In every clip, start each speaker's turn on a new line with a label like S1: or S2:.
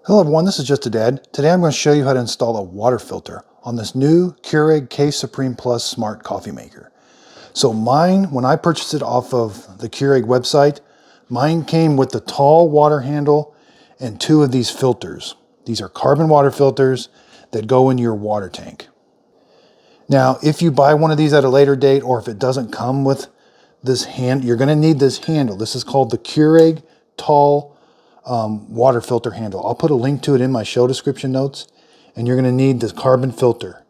S1: Hello everyone, this is Just a Dad. Today I'm going to show you how to install a water filter on this new Keurig K-Supreme Plus Smart Coffee Maker. So mine, when I purchased it off of the Keurig website, mine came with the tall water handle and two of these filters. These are carbon water filters that go in your water tank. Now, if you buy one of these at a later date, or if it doesn't come with this you're going to need this handle. This is called the Keurig Tall water filter handle. I'll put a link to it in my show description notes, and you're going to need this carbon filter.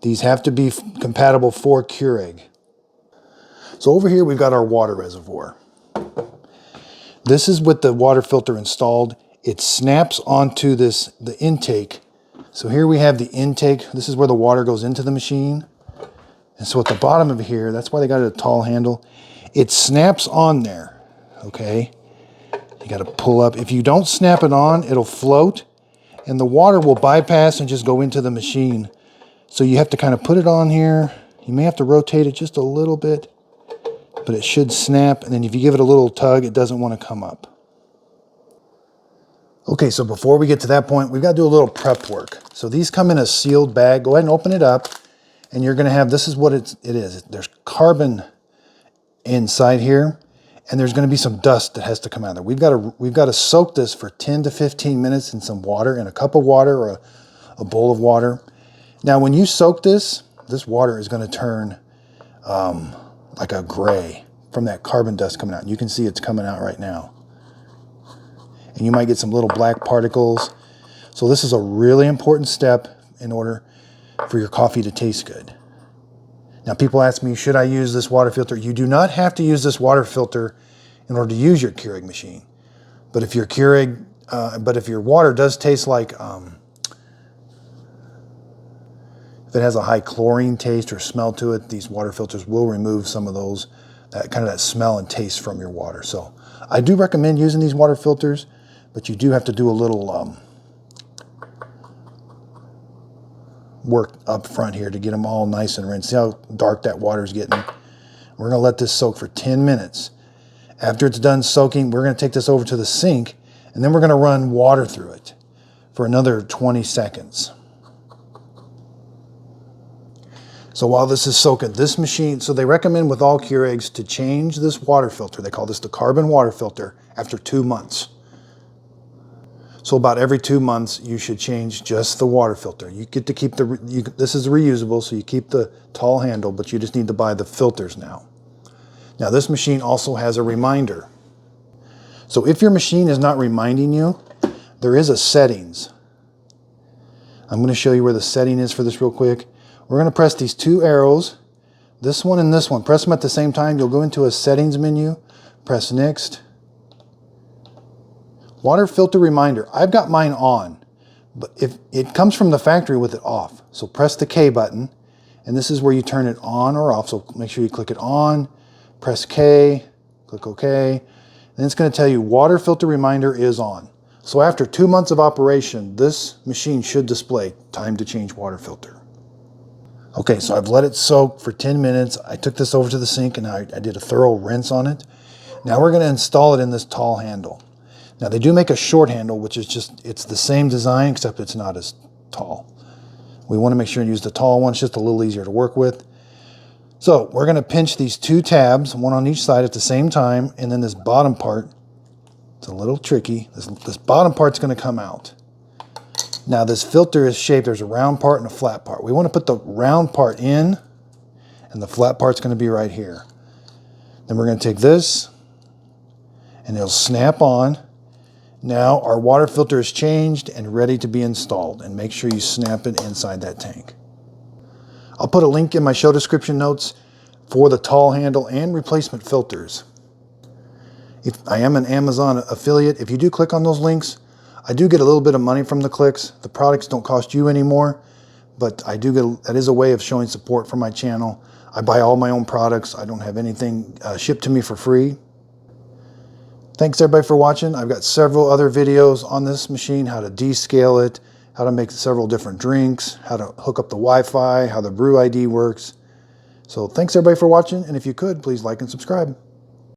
S1: These have to be compatible for Keurig. So over here we've got our water reservoir. This is with the water filter installed. It snaps onto the intake. So here we have the intake. This is where the water goes into the machine. And so at the bottom of here, that's why they got a tall handle. It snaps on there, okay? You got to pull up. If you don't snap it on, it'll float and the water will bypass and just go into the machine. So you have to kind of put it on here. You may have to rotate it just a little bit, but it should snap. And then if you give it a little tug, it doesn't want to come up. Okay, so before we get to that point, we've got to do a little prep work. So these come in a sealed bag. Go ahead and open it up. And you're going to have, this is what it is. There's carbon inside here. And there's going to be some dust that has to come out of there. We've got to soak this for 10 to 15 minutes in some water, in a cup of water or a bowl of water. Now, when you soak this water is going to turn like a gray from that carbon dust coming out. And you can see it's coming out right now. And you might get some little black particles. So this is a really important step in order for your coffee to taste good. Now, people ask me, should I use this water filter? You do not have to use this water filter in order to use your Keurig machine. But if your water does taste like, if it has a high chlorine taste or smell to it, these water filters will remove some of those, that smell and taste from your water. So I do recommend using these water filters, but you do have to do a little work up front here to get them all nice and rinsed. See how dark that water is getting? We're going to let this soak for 10 minutes. After it's done soaking, we're going to take this over to the sink, and then we're going to run water through it for another 20 seconds. So while this is soaking, this machine, so they recommend with all Keurigs to change this water filter. They call this the carbon water filter after 2 months. So about every 2 months, you should change just the water filter. You get to keep this is reusable, so you keep the tall handle, but you just need to buy the filters now. Now this machine also has a reminder. So if your machine is not reminding you, there is a settings. I'm going to show you where the setting is for this real quick. We're going to press these two arrows, this one and this one. Press them at the same time. You'll go into a settings menu, press next. Water filter reminder. I've got mine on, but if it comes from the factory with it off. So press the K button, and this is where you turn it on or off. So make sure you click it on, press K, click OK. Then it's going to tell you water filter reminder is on. So after 2 months of operation, this machine should display time to change water filter. Okay, so I've let it soak for 10 minutes. I took this over to the sink and I did a thorough rinse on it. Now we're going to install it in this tall handle. Now they do make a short handle, which is it's the same design, except it's not as tall. We want to make sure and use the tall one. It's just a little easier to work with. So we're going to pinch these two tabs, one on each side at the same time, and then this bottom part, it's a little tricky. This bottom part's going to come out. Now this filter is shaped, there's a round part and a flat part. We want to put the round part in, and the flat part's going to be right here. Then we're going to take this, and it'll snap on. Now our water filter is changed and ready to be installed, and make sure you snap it inside that tank. I'll put a link in my show description notes for the tall handle and replacement filters. If I am an Amazon affiliate, if you do click on those links, I do get a little bit of money from the clicks. The products don't cost you anymore, but I do get, that is a way of showing support for my channel. I buy all my own products. I don't have anything shipped to me for free. Thanks everybody for watching. I've got several other videos on this machine, how to descale it, how to make several different drinks, how to hook up the Wi-Fi, how the Brew ID works. So thanks everybody for watching, and if you could, please like and subscribe.